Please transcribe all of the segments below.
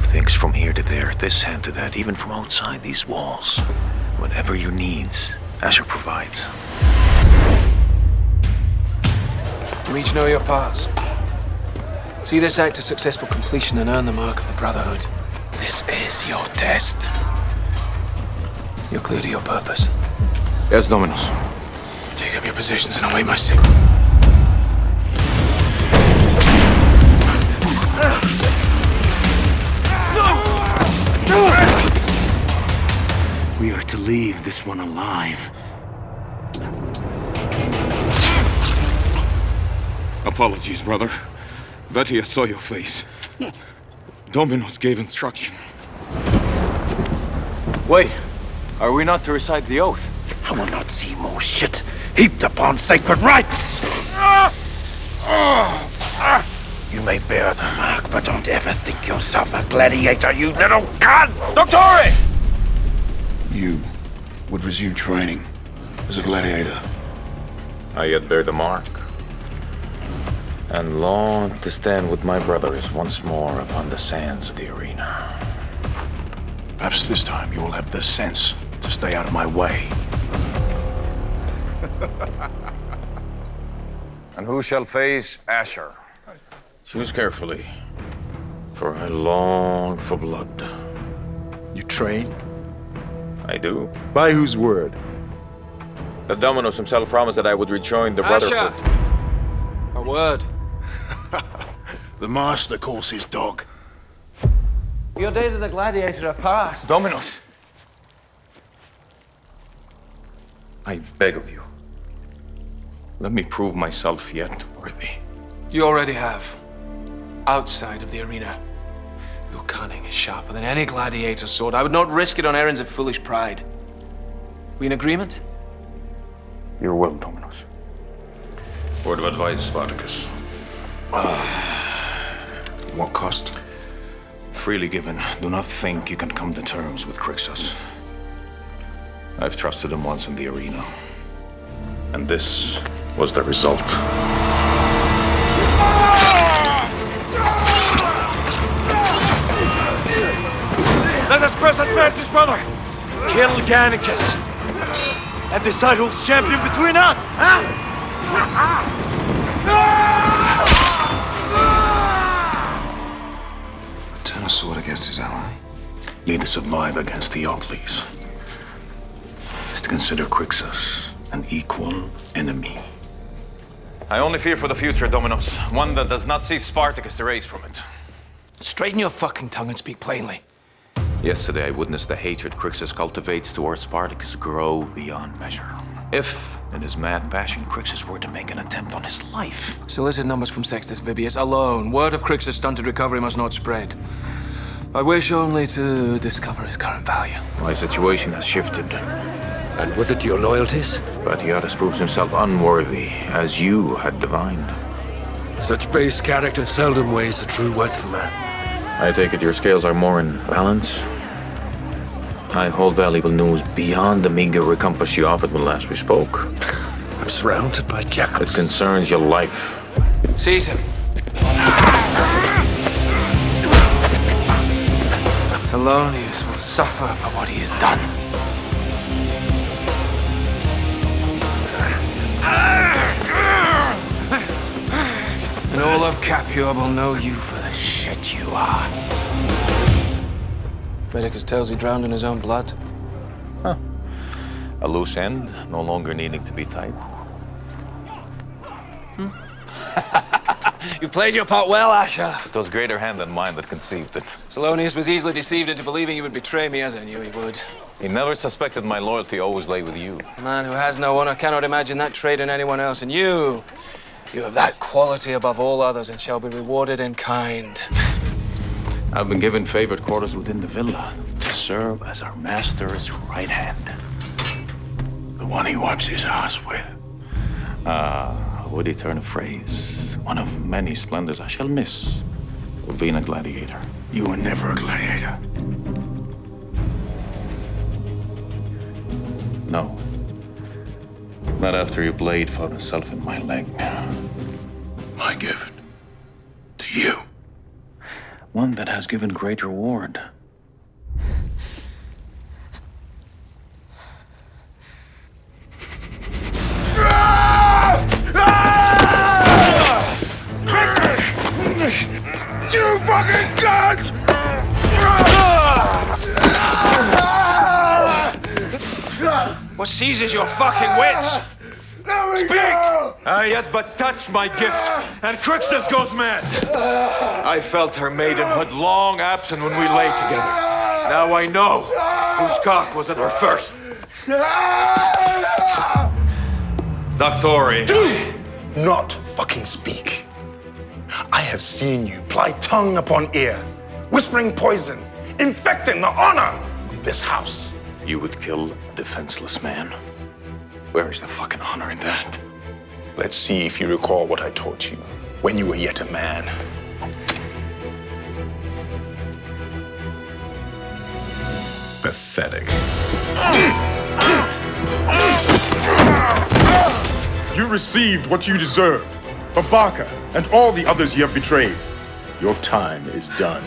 things from here to there, this hand to that, even from outside these walls. Whatever your needs, Asher provides. You each know your parts. See this out to successful completion and earn the mark of the Brotherhood. This is your test. You're clear to your purpose. Yes, Dominus. Take up your positions and await my signal. We are to leave this one alive. Apologies, brother. Betty, I saw your face. Dominus gave instruction. Wait, are we not to recite the oath? I will not see more shit heaped upon sacred rites! You may bear the mark, but don't ever think yourself a gladiator, you little cunt! Dottore! You would resume training as a gladiator. I yet bear the mark, and long to stand with my brothers once more upon the sands of the arena. Perhaps this time you will have the sense to stay out of my way. And who shall face Asher? Choose carefully, for I long for blood. You train? I do. By whose word? The Dominus himself promised that I would rejoin the Brotherhood. A word. The master calls his dog. Your days as a gladiator are past. Dominus! I beg of you, let me prove myself yet worthy. You already have. Outside of the arena. Your cunning is sharper than any gladiator's sword. I would not risk it on errands of foolish pride. We in agreement? Your will, Dominus. Word of advice, Spartacus. What cost? Freely given. Do not think you can come to terms with Crixus. I've trusted him once in the arena, and this was the result. Let us press advantage, brother! Kill Gannicus! And decide who's champion between us, huh? Turn a sword against his ally. Need to survive against Theocles. Is to consider Crixus an equal enemy. I only fear for the future, Dominus. One that does not see Spartacus erased from it. Straighten your fucking tongue and speak plainly. Yesterday I witnessed the hatred Crixus cultivates towards Spartacus grow beyond measure. If, in his mad passion, Crixus were to make an attempt on his life. Solicit numbers from Sextus Vibius alone. Word of Crixus' stunted recovery must not spread. I wish only to discover his current value. My situation has shifted, And with it your loyalties? but Hiatus proves himself unworthy, as you had divined. Such base character seldom weighs the true worth of man. I take it your scales are more in balance? I hold valuable news beyond the meager recompense you offered when last we spoke. I'm surrounded by It jackals. concerns your life. Seize him. Thelonious will suffer for what he has done. And all of Capua will know you for the shit you are. Medicus tells he drowned in his own blood. A loose end, no longer needing to be tied. You've played your part well, Asher. It was greater hand than mine that conceived it. Salonius was easily deceived into believing you would betray me, as I knew he would. He never suspected my loyalty always lay with you. A man who has no honor cannot imagine that trait in anyone else. And you have that quality above all others and shall be rewarded in kind. I've been given favored quarters within the villa to serve as our master's right hand. The one he wipes his ass with. A witty turn of phrase. One of many splendors I shall miss for being a gladiator. You were never a gladiator. No. Not after your blade found itself in my leg. My gift to you. one that has given great reward. You fucking cunt! What seizes your fucking wits? Speak! I yet but touched my gifts, and Crixus goes mad. I felt her maidenhood long absent when we lay together. Now I know whose cock was at her first. Doctor, Do not fucking speak. I have seen you ply tongue upon ear, whispering poison, infecting the honor of this house. You would kill a defenseless man. Where is the fucking honor in that? Let's see if you recall what I taught you when you were yet a man. Pathetic. You received what you deserve. For Barca and all the others you have betrayed. Your time is done.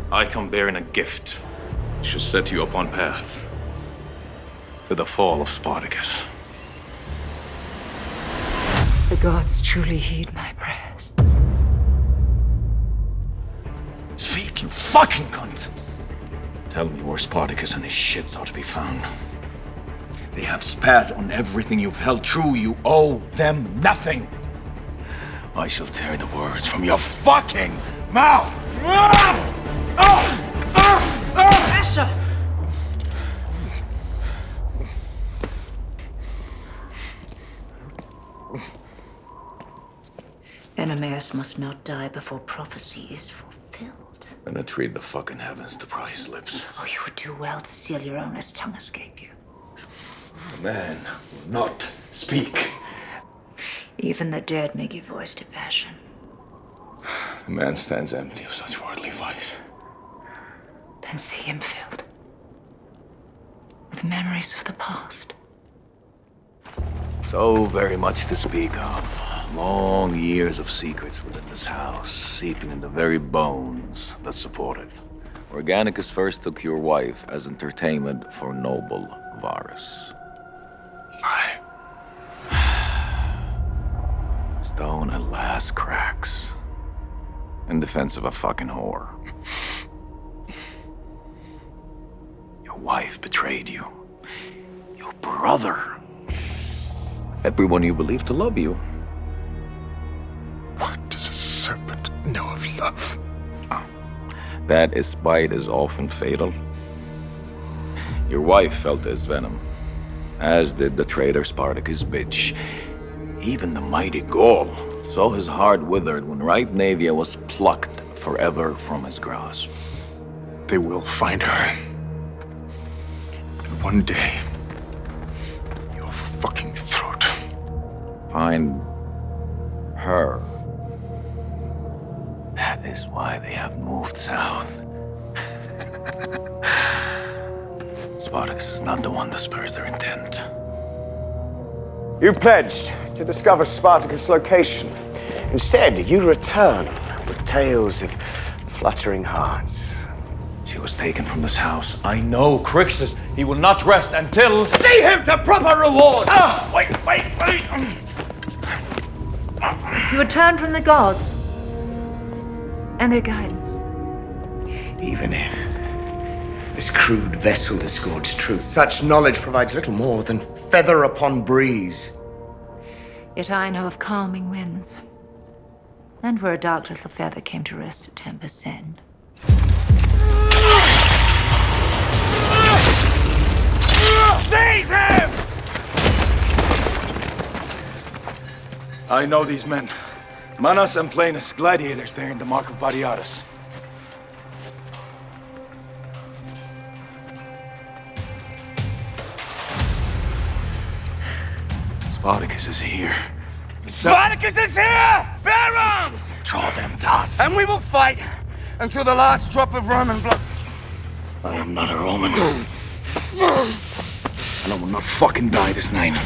I come bearing a gift. It should set you upon path to the fall of Spartacus. The gods truly heed my prayers. Speak, you fucking cunt! Tell me where Spartacus and his shits are to be found. They have spat on everything you've held true. You owe them nothing. I shall tear the words from your fucking mouth! Asher! Enemies must not die before prophecy is fulfilled. And entreat the fucking heavens to pry his lips. Oh, you would do well to seal your owner's tongue escape you. The man will not speak. Even the dead may give voice to passion. The man stands empty of such worldly vice. Then see him filled with memories of the past. So very much to speak of. Long years of secrets within this house, seeping in the very bones that support it. Organicus first took your wife as entertainment for noble Varus. Stone at last cracks. In defense of a fucking whore. Your wife betrayed you. Your brother. Everyone you believed to love you. What does a serpent know of love? That is spite is often fatal. Your wife felt his venom, as did the traitor Spartacus' bitch. Even the mighty Gaul saw his heart withered when ripe Navia was plucked forever from his grasp. They will find her. And one day, your fucking throat. Find her. That is why they have moved south. Spartacus is not the one that spares their intent. You pledged to discover Spartacus' location. Instead, you return with tales of fluttering hearts. She was taken from this house. I know Crixus. He will not rest until... see him to proper reward! Wait! You return from the gods and their guidance. Even if this crude vessel discords truth, such knowledge provides little more than feather upon breeze. Yet I know of calming winds, and where a dark little feather came to rest at Tempest's End. Seize him! I know these men. Manas and Planus, gladiators bearing the mark of Bariatus. Spartacus is here. Spartacus is here! Bear arms! Draw them tough. And we will fight until the last drop of Roman blood. I am not a Roman. And I will not fucking die this night.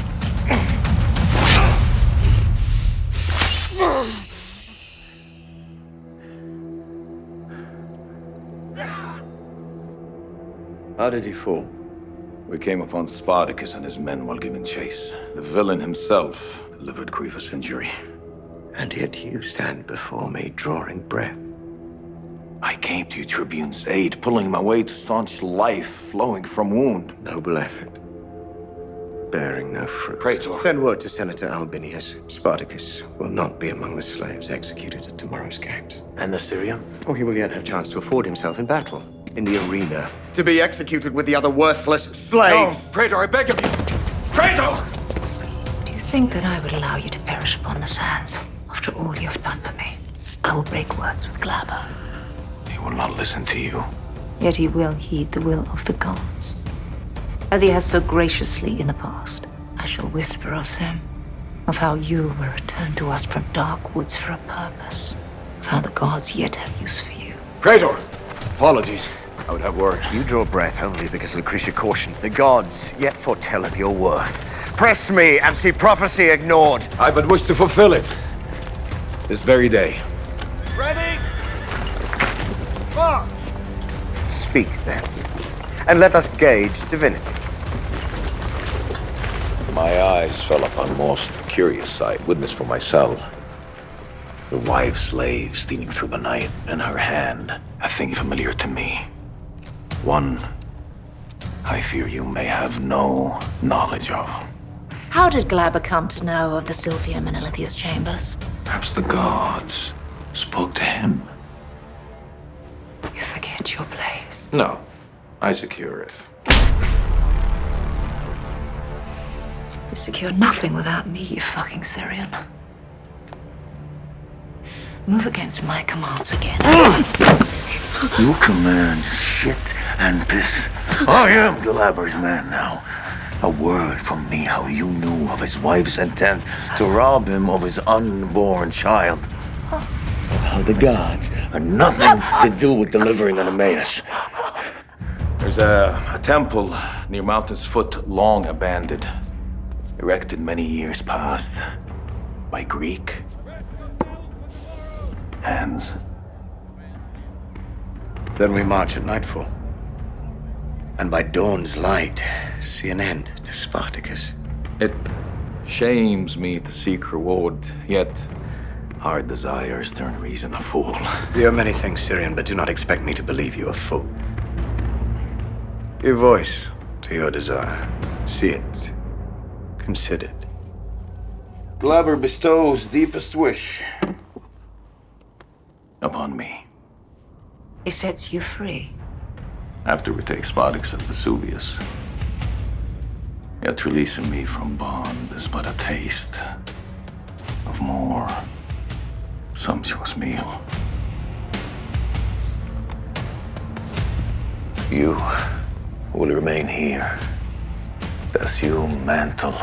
How did he fall? We came upon Spartacus and his men while giving chase. The villain himself delivered grievous injury. And yet you stand before me, drawing breath. I came to your tribune's aid, pulling my way to staunch life flowing from wound. Noble effort. Bearing no fruit. Praetor. Send word to Senator Albinius. Spartacus will not be among the slaves executed at tomorrow's games. And the Syrian? Oh, he will yet have chance to afford himself in battle. In the arena. To be executed with the other worthless slaves. No, Praetor, I beg of you! Praetor! Do you think that I would allow you to perish upon the sands after all you have done for me? I will break words with Glaber. He will not listen to you. Yet he will heed the will of the gods. As he has so graciously in the past, I shall whisper of them, of how you were returned to us from dark woods for a purpose, of how the gods yet have use for you. Praetor! Apologies. I would have word. You draw breath only because Lucretia cautions the gods, yet foretell of your worth. Press me and see prophecy ignored. I but wish to fulfill it. This very day. Ready? March! Speak then, and let us gauge divinity. My eyes fell upon most curious sight, witness for myself. The wife slave stealing through the night, in her hand, a thing familiar to me. One I fear you may have no knowledge of. How did Glaber come to know of the Sylvia Menelithia's chambers? Perhaps the gods spoke to him. You forget your place. No, I secure it. You secure nothing without me, you fucking Syrian. Move against my commands again. You command shit and piss. I am Glaber's man now. A word from me how you knew of his wife's intent to rob him of his unborn child. How the gods had nothing to do with delivering an Emmaus. There's a temple near Mountain's Foot, long abandoned. Erected many years past by Greek hands. Then we march at nightfall. And by dawn's light, see an end to Spartacus. It shames me to seek reward, yet hard desires turn reason a fool. You are many things, Syrian, but do not expect me to believe you a fool. Give voice to your desire. See it. Consider it. Glaber bestows deepest wish upon me. He sets you free. After we take Spartacus at Vesuvius. Yet releasing me from bond is but a taste of more sumptuous meal. You will remain here, to assume mantle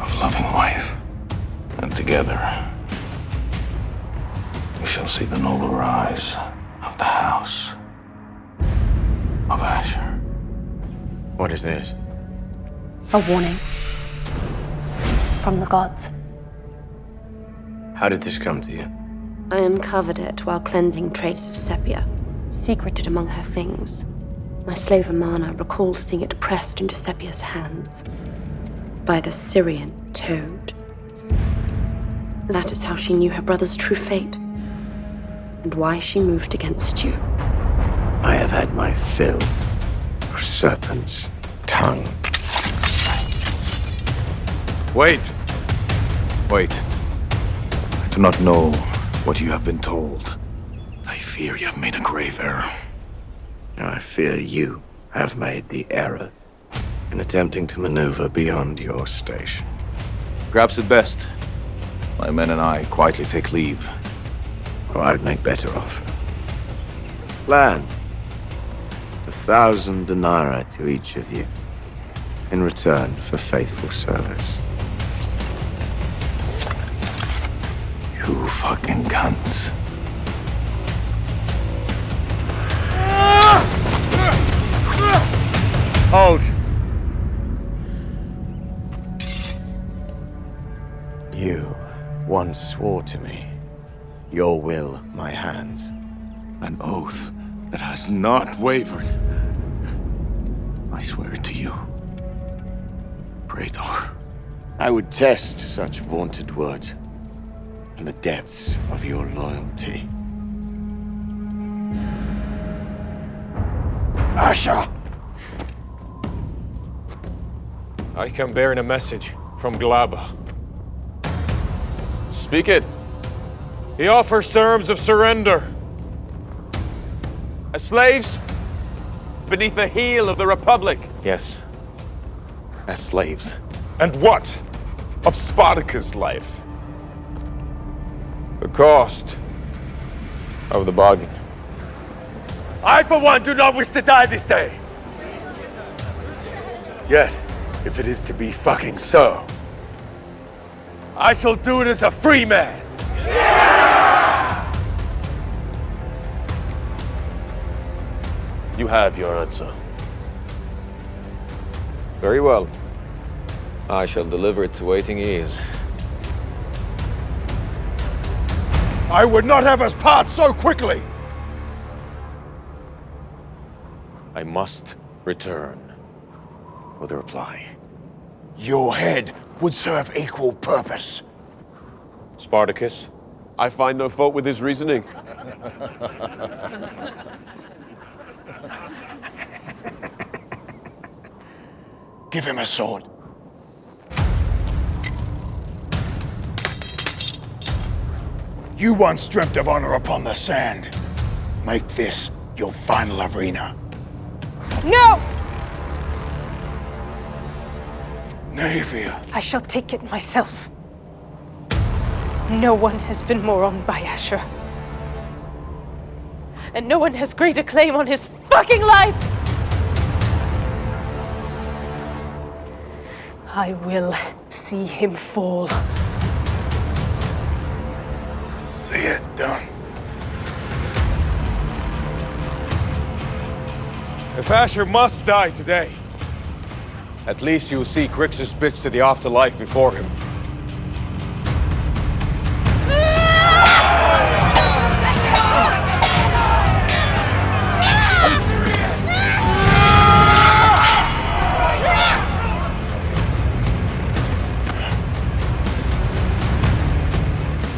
of loving wife, and together we shall see the noble rise of the house of Asher. What is this? A warning. From the gods. How did this come to you? I uncovered it while cleansing trace of Sepia, secreted among her things. My slave Amana recalls seeing it pressed into Sepia's hands by the Syrian toad. That is how she knew her brother's true fate, and why she moved against you. I have had my fill of serpent's tongue. Wait. Wait. I do not know what you have been told. I fear you have made a grave error. I fear you have made the error in attempting to maneuver beyond your station. Perhaps at best, my men and I quietly take leave. Or I'd make better offer. Land. 1,000 denarii to each of you. in return for faithful service. You fucking cunts. Hold! You once swore to me, your will, my hands. An oath that has not wavered. I swear it to you, Praetor. I would test such vaunted words in the depths of your loyalty. Asher! I can bear a message from Glaba. Speak it. He offers terms of surrender. As slaves, beneath the heel of the Republic. Yes, as slaves. And what of Spartacus' life? The cost of the bargain. I, for one, do not wish to die this day. Yet, if it is to be fucking so, I shall do it as a free man. You have your answer. Very well. I shall deliver it to waiting ears. I would not have us part so quickly! I must return with a reply. Your head would serve equal purpose. Spartacus, I find no fault with his reasoning. Give him a sword. You once dreamt of honor upon the sand. Make this your final arena. No! Naevia. I shall take it myself. No one has been more wronged by Asher. And no one has greater claim on his fucking life! I will see him fall. See it done. If Asher must die today, at least you'll see Crixus bitch to the afterlife before him.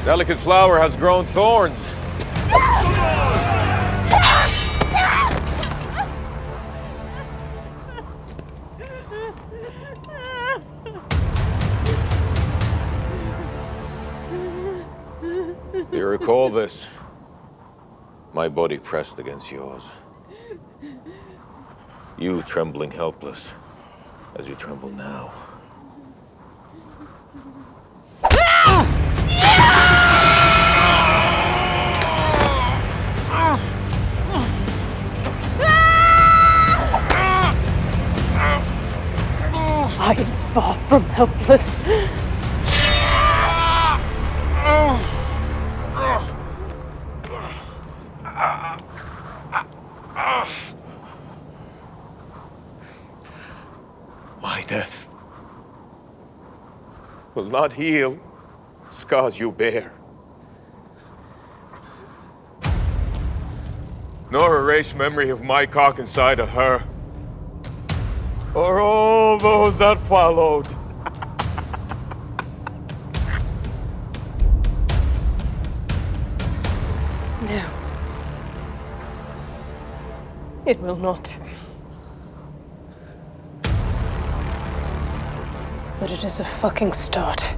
Delicate flower has grown thorns. You recall this? My body pressed against yours. You trembling helpless, as you tremble now. I am far from helpless. My death will not heal scars you bear, nor erase memory of my cock inside of her, or all those that followed. No. It will not. But it is a fucking start.